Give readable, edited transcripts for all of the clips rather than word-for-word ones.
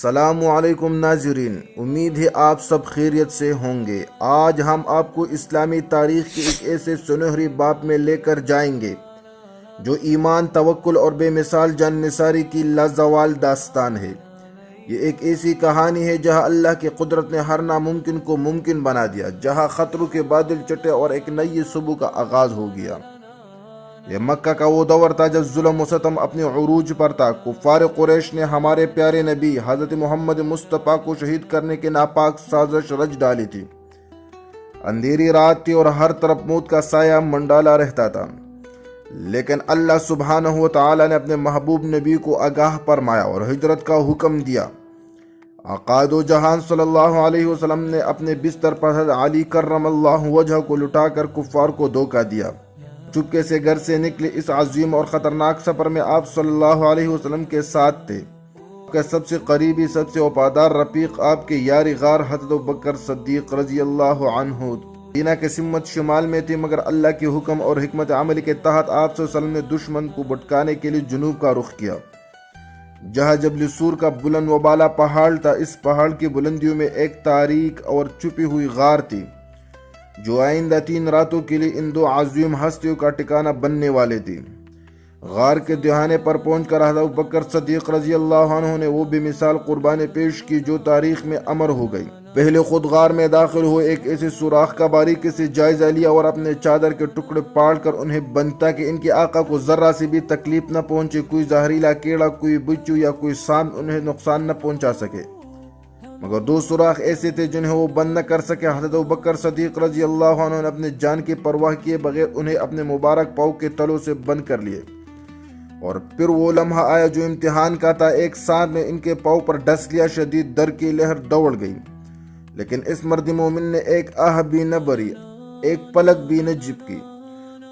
السلام علیکم ناظرین، امید ہے آپ سب خیریت سے ہوں گے۔ آج ہم آپ کو اسلامی تاریخ کے ایک ایسے سنہری باب میں لے کر جائیں گے جو ایمان، توکل اور بے مثال جان نثاری کی لازوال داستان ہے۔ یہ ایک ایسی کہانی ہے جہاں اللہ کی قدرت نے ہر ناممکن کو ممکن بنا دیا، جہاں خطروں کے بادل چٹے اور ایک نئی صبح کا آغاز ہو گیا۔ یہ مکہ کا وہ دور تھا جب ظلم و ستم اپنے عروج پر تھا۔ کفار قریش نے ہمارے پیارے نبی حضرت محمد مصطفیٰ کو شہید کرنے کے ناپاک سازش رچ ڈالی تھی۔ اندھیری رات تھی اور ہر طرف موت کا سایہ منڈالا رہتا تھا، لیکن اللہ سبحانہ و تعالی نے اپنے محبوب نبی کو آگاہ فرمایا اور ہجرت کا حکم دیا۔ آقا دو جہان صلی اللہ علیہ وسلم نے اپنے بستر پر حضرت علی کرم اللہ وجہ کو لٹا کر کفار کو دھوکہ دیا۔ چپکے سے گھر سے نکلے اس عظیم اور خطرناک سفر میں آپ صلی اللہ علیہ وسلم کے ساتھ تھے۔ آپ کا سب سے قریبی، سب سے وفادار رفیق، آپ کے یار غار حضرت ابوبکر صدیق رضی اللہ عنہ مدینہ کے سمت شمال میں تھے، مگر اللہ کے حکم اور حکمت عملی کے تحت آپ صلی اللہ علیہ وسلم نے دشمن کو بھٹکانے کے لیے جنوب کا رخ کیا، جہاں جبل سور کا بلند و بالا پہاڑ تھا۔ اس پہاڑ کی بلندیوں میں ایک تاریک اور چھپی ہوئی غار تھی جو آئندہ 3 راتوں کے لیے ان 2 عظیم ہستیوں کا ٹھکانہ بننے والے تھی۔ غار کے دہانے پر پہنچ کر حضرت ابوبکر صدیق رضی اللہ عنہ نے وہ بے مثال قربانی پیش کی جو تاریخ میں امر ہو گئی۔ پہلے خود غار میں داخل ہوئے، ایک ایسے سوراخ کا باریکی سے جائزہ لیا اور اپنے چادر کے ٹکڑے پاڑ کر انہیں بند تاکہ ان کے آقا کو ذرہ سے بھی تکلیف نہ پہنچے، کوئی زہریلا کیڑا، کوئی بچھو یا کوئی سانپ انہیں نقصان نہ پہنچا سکے۔ مگر 2 سوراخ ایسے تھے جنہیں وہ بند نہ کر سکے۔ حضرت ابوبکر صدیق رضی اللہ عنہ نے اپنے جان کی پرواہ کیے بغیر انہیں اپنے مبارک پاؤں کے تلوں سے بند کر لیے، اور پھر وہ لمحہ آیا جو امتحان کا تھا۔ ایک سانپ نے ان کے پاؤں پر ڈس لیا، شدید ڈر کی لہر دوڑ گئی، لیکن اس مرد مومن نے ایک آہ بھی نہ بھری، ایک پلک بھی نہ جھپکی۔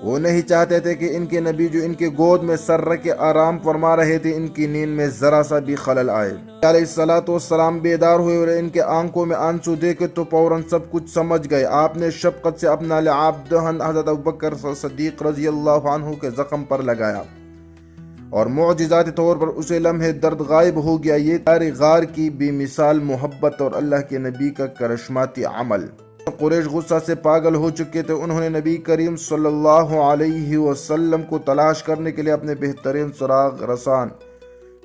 وہ نہیں چاہتے تھے کہ ان کے نبی جو ان کے گود میں سر رکھ کے آرام فرما رہے تھے، ان کی نیند میں ذرا سا بھی خلل آئے۔ علیہ الصلوۃ والسلام بیدار ہوئے اور ان کے آنکھوں میں آنسو دیکھے تو فوراً سب کچھ سمجھ گئے۔ آپ نے شفقت سے اپنا لعاب دہن حضرت ابوبکر صدیق رضی اللہ عنہ کے زخم پر لگایا اور معجزاتی طور پر اسے لمحے درد غائب ہو گیا۔ یہ تاری غار کی بے مثال محبت اور اللہ کے نبی کا کرشماتی عمل۔ قریش غصہ سے پاگل ہو چکے تھے۔ انہوں نے نبی کریم صلی اللہ علیہ وسلم کو تلاش کرنے کے لیے اپنے بہترین سراغ رسان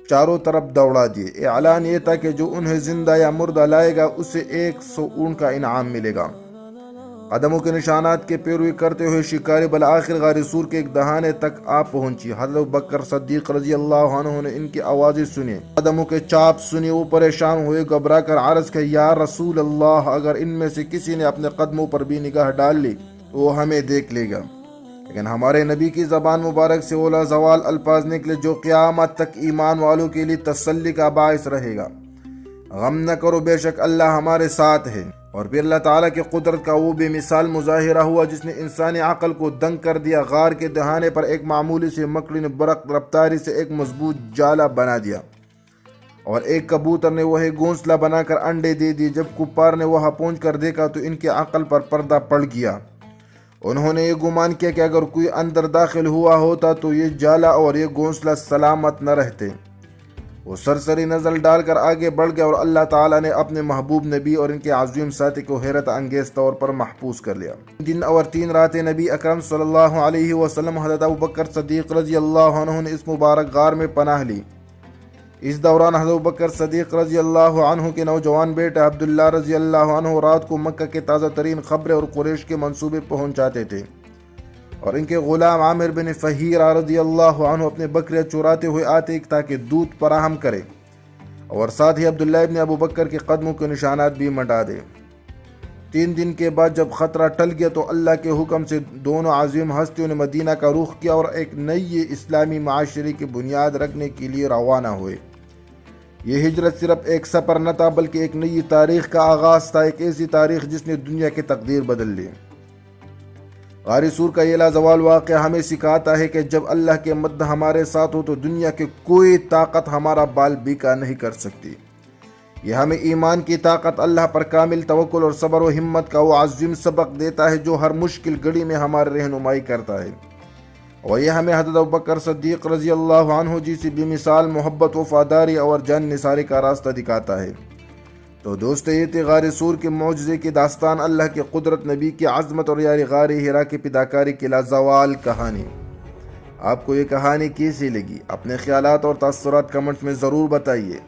چاروں طرف دوڑا دیے۔ اعلان یہ تھا کہ جو انہیں زندہ یا مردہ لائے گا اسے 100 اونٹ کا انعام ملے گا۔ قدموں کے نشانات کی پیروی کرتے ہوئے شکاری بالآخر غار سور کے ایک دہانے تک آ پہنچی۔ حضرت ابوبکر صدیق رضی اللہ عنہ نے ان کی آوازیں سنی، قدموں کے چاپ سنی۔ وہ پریشان ہوئے، گھبرا کر عرض کیا، یا رسول اللہ، اگر ان میں سے کسی نے اپنے قدموں پر بھی نگاہ ڈال لی تو وہ ہمیں دیکھ لے گا۔ لیکن ہمارے نبی کی زبان مبارک سے وہ لازوال الفاظ نکلے جو قیامت تک ایمان والوں کے لیے تسلی کا باعث رہے گا۔ غم نہ کرو، بے شک اللہ ہمارے ساتھ ہے۔ اور پھر اللہ تعالیٰ کی قدرت کا وہ بے مثال مظاہرہ ہوا جس نے انسانی عقل کو دنگ کر دیا۔ غار کے دہانے پر ایک معمولی سے مکڑی نے برق رفتاری سے ایک مضبوط جالا بنا دیا اور ایک کبوتر نے وہی گھونسلہ بنا کر انڈے دے دیے۔ جب کفار نے وہاں پہنچ کر دیکھا تو ان کی عقل پر پردہ پڑ گیا۔ انہوں نے یہ گمان کیا کہ اگر کوئی اندر داخل ہوا ہوتا تو یہ جالا اور یہ گھونسلہ سلامت نہ رہتے۔ وہ سرسری نظر ڈال کر آگے بڑھ گیا اور اللہ تعالیٰ نے اپنے محبوب نبی اور ان کے عظیم ساتھی کو حیرت انگیز طور پر محفوظ کر لیا۔ 3 دن اور 3 راتیں نبی اکرم صلی اللہ علیہ وسلم حضرت ابوبکر صدیق رضی اللہ عنہ نے اس مبارک غار میں پناہ لی۔ اس دوران حضرت ابوبکر صدیق رضی اللہ عنہ کے نوجوان بیٹے عبداللہ رضی اللہ عنہ رات کو مکہ کے تازہ ترین خبریں اور قریش کے منصوبے پہنچاتے تھے، اور ان کے غلام عامر بن فہیرہ رضی اللہ عنہ اپنے بکریاں چراتے ہوئے آتے تاکہ دودھ فراہم کرے، اور ساتھ ہی عبداللہ ابن ابوبکر کے قدموں کے نشانات بھی مٹا دے۔ 3 دن کے بعد جب خطرہ ٹل گیا تو اللہ کے حکم سے دونوں عظیم ہستیوں نے مدینہ کا رخ کیا اور ایک نئی اسلامی معاشرے کی بنیاد رکھنے کے لیے روانہ ہوئے۔ یہ ہجرت صرف ایک سفر نہ تھا بلکہ ایک نئی تاریخ کا آغاز تھا، ایک ایسی تاریخ جس نے دنیا کی تقدیر بدل لی۔ غار سور کا یہ لازوال واقعہ ہمیں سکھاتا ہے کہ جب اللہ کے مدد ہمارے ساتھ ہو تو دنیا کی کوئی طاقت ہمارا بال بیکا نہیں کر سکتی۔ یہ ہمیں ایمان کی طاقت، اللہ پر کامل توکل اور صبر و ہمت کا وہ عظیم سبق دیتا ہے جو ہر مشکل گھڑی میں ہماری رہنمائی کرتا ہے۔ اور یہ ہمیں حضرت ابوبکر صدیق رضی اللہ عنہ جی سے بے مثال محبت، وفاداری اور جان نثاری کا راستہ دکھاتا ہے۔ تو دوستو، یہ تھی غار سور کے معجزے کی داستان، اللہ کی قدرت، نبی کی عظمت اور یار غار ہرا کی پیداکاری کی لازوال کہانی۔ آپ کو یہ کہانی کیسی لگی؟ اپنے خیالات اور تاثرات کمنٹس میں ضرور بتائیے،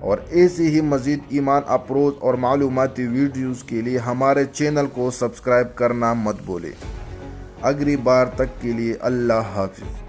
اور ایسی ہی مزید ایمان افروز اور معلوماتی ویڈیوز کے لیے ہمارے چینل کو سبسکرائب کرنا مت بھولیں۔ اگلی بار تک کے لیے اللہ حافظ۔